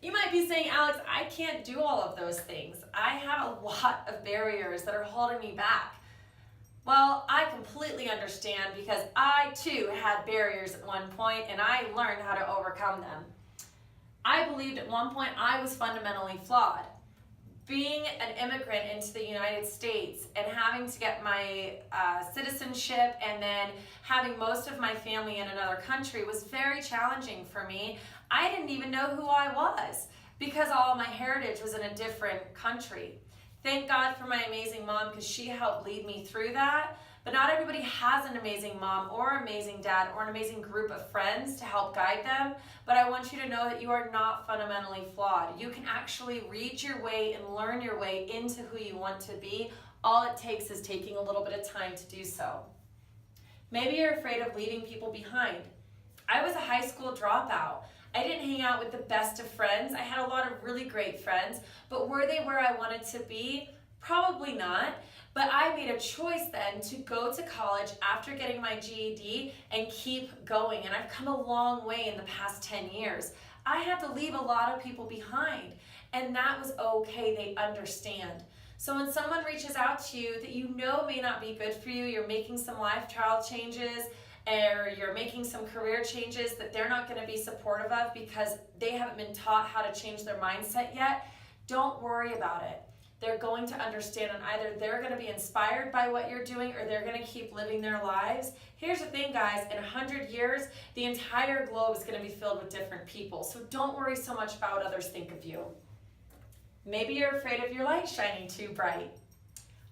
You might be saying, Alex, I can't do all of those things. I have a lot of barriers that are holding me back. Well, I completely understand because I too had barriers at one point and I learned how to overcome them. I believed at one point I was fundamentally flawed. Being an immigrant into the United States and having to get my citizenship and then having most of my family in another country was very challenging for me. I didn't even know who I was because all my heritage was in a different country. Thank God for my amazing mom because she helped lead me through that. But not everybody has an amazing mom or amazing dad or an amazing group of friends to help guide them. But I want you to know that you are not fundamentally flawed. You can actually read your way and learn your way into who you want to be. All it takes is taking a little bit of time to do so. Maybe you're afraid of leaving people behind. I was a high school dropout. I didn't hang out with the best of friends. I had a lot of really great friends, but were they where I wanted to be? Probably not. But I made a choice then to go to college after getting my GED and keep going. And I've come a long way in the past 10 years. I had to leave a lot of people behind, and that was okay. They understand. So when someone reaches out to you that you know may not be good for you, you're making some lifestyle changes, or you're making some career changes that they're not going to be supportive of because they haven't been taught how to change their mindset yet, don't worry about it. They're going to understand, and either they're going to be inspired by what you're doing or they're going to keep living their lives. Here's the thing, guys, in 100 years, the entire globe is going to be filled with different people. So don't worry so much about what others think of you. Maybe you're afraid of your light shining too bright.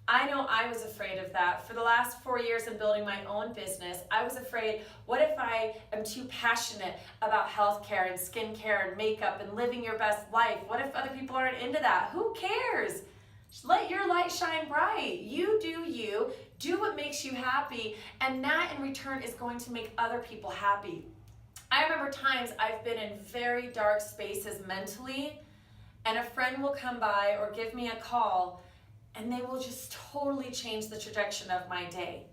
I know I was afraid of that. For the last 4 years in building my own business, I was afraid, what if I am too passionate about healthcare and skincare and makeup and living your best life? What if other people aren't into that? Who cares? Just let your light shine bright. You do what makes you happy, and that in return is going to make other people happy. I remember times I've been in very dark spaces mentally, and a friend will come by or give me a call, and they will just totally change the trajectory of my day.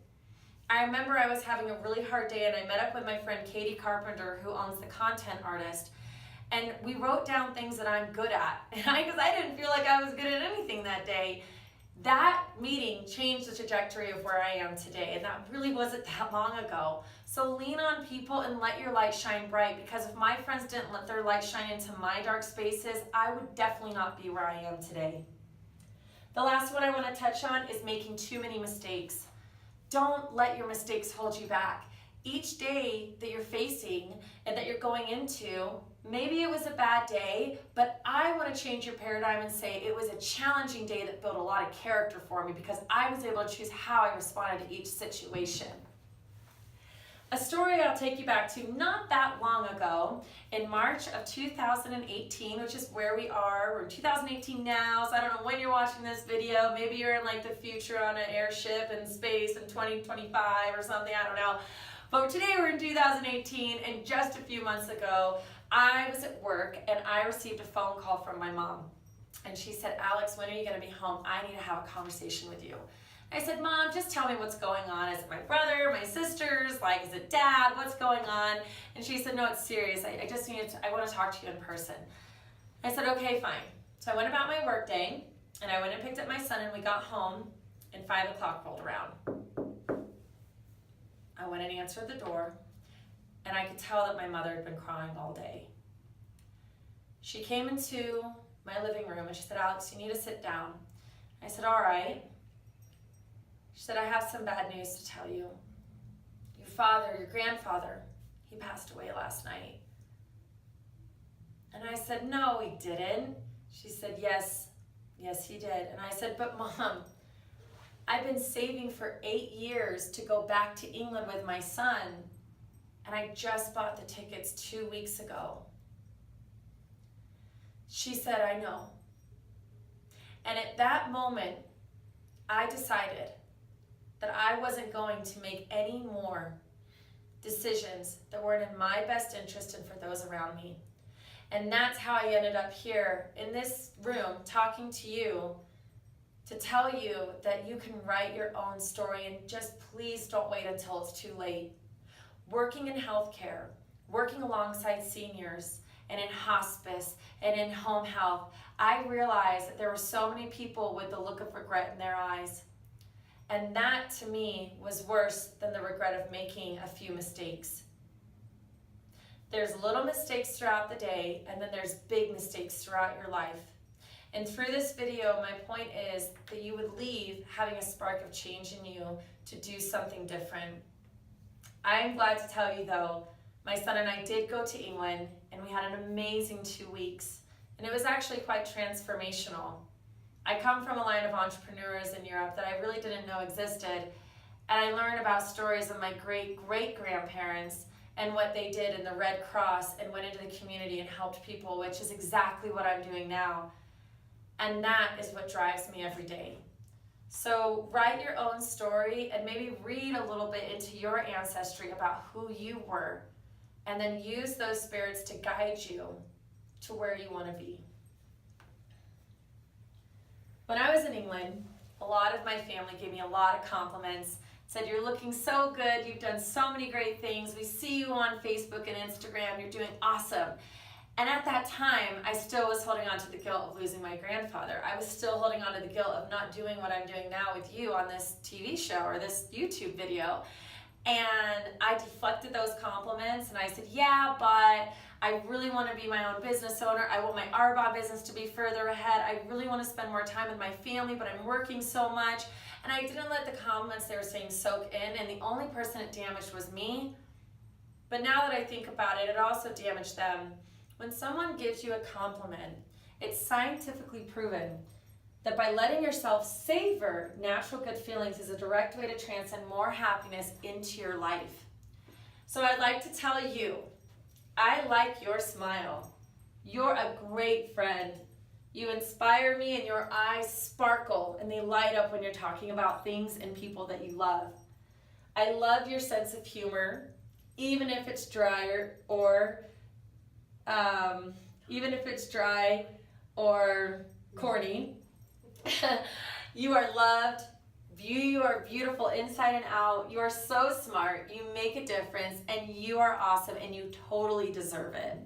I remember I was having a really hard day, and I met up with my friend Katie Carpenter, who owns The Content Artist, and we wrote down things that I'm good at, because I didn't feel like I was good at anything that day. That meeting changed the trajectory of where I am today, and that really wasn't that long ago. So lean on people and let your light shine bright, because if my friends didn't let their light shine into my dark spaces, I would definitely not be where I am today. The last one I want to touch on is making too many mistakes. Don't let your mistakes hold you back. Each day that you're facing and that you're going into, maybe it was a bad day, but I want to change your paradigm and say it was a challenging day that built a lot of character for me because I was able to choose how I responded to each situation. A story I'll take you back to not that long ago, in March of 2018, which is where we are. We're in 2018 now, so I don't know when you're watching this video. Maybe you're in like the future on an airship in space in 2025 or something, I don't know. But today we're in 2018, and just a few months ago, I was at work and I received a phone call from my mom. And she said, Alex, when are you gonna be home? I need to have a conversation with you. I said, Mom, just tell me what's going on. Is it my brother, my sisters? Like, is it Dad? What's going on? And she said, no, it's serious. I want to talk to you in person. I said, okay, fine. So I went about my work day, and I went and picked up my son, and we got home, and 5 o'clock rolled around. I went and answered the door, and I could tell that my mother had been crying all day. She came into my living room, and she said, Alex, you need to sit down. I said, all right. She said, I have some bad news to tell you. Your father, your grandfather, he passed away last night. And I said, no, he didn't. She said, yes, he did. And I said, but Mom, I've been saving for 8 years to go back to England with my son, and I just bought the tickets 2 weeks ago. She said, I know. And at that moment, I decided that I wasn't going to make any more decisions that weren't in my best interest and for those around me. And that's how I ended up here in this room talking to you to tell you that you can write your own story, and just please don't wait until it's too late. Working in healthcare, working alongside seniors, and in hospice and in home health, I realized that there were so many people with the look of regret in their eyes. And that, to me, was worse than the regret of making a few mistakes. There's little mistakes throughout the day, and then there's big mistakes throughout your life. And through this video, my point is that you would leave having a spark of change in you to do something different. I'm glad to tell you, though, my son and I did go to England, and we had an amazing 2 weeks, and it was actually quite transformational. I come from a line of entrepreneurs in Europe that I really didn't know existed, and I learned about stories of my great-great-grandparents and what they did in the Red Cross and went into the community and helped people, which is exactly what I'm doing now. And that is what drives me every day. So write your own story and maybe read a little bit into your ancestry about who you were, and then use those spirits to guide you to where you want to be. When I was in England, a lot of my family gave me a lot of compliments, said, "You're looking so good, you've done so many great things, we see you on Facebook and Instagram, you're doing awesome." And at that time, I still was holding on to the guilt of losing my grandfather. I was still holding on to the guilt of not doing what I'm doing now with you on this TV show or this YouTube video. And I deflected those compliments and I said, yeah, but I really want to be my own business owner. I want my Arbonne business to be further ahead. I really want to spend more time with my family, but I'm working so much. And I didn't let the compliments they were saying soak in, and the only person it damaged was me. But now that I think about it, it also damaged them. When someone gives you a compliment, it's scientifically proven that by letting yourself savor natural good feelings is a direct way to transcend more happiness into your life. So I'd like to tell you, I like your smile. You're a great friend. You inspire me, and your eyes sparkle and they light up when you're talking about things and people that you love. I love your sense of humor, even if it's drier or corny. You are loved. You are beautiful inside and out. You are so smart. You make a difference, and you are awesome, and you totally deserve it.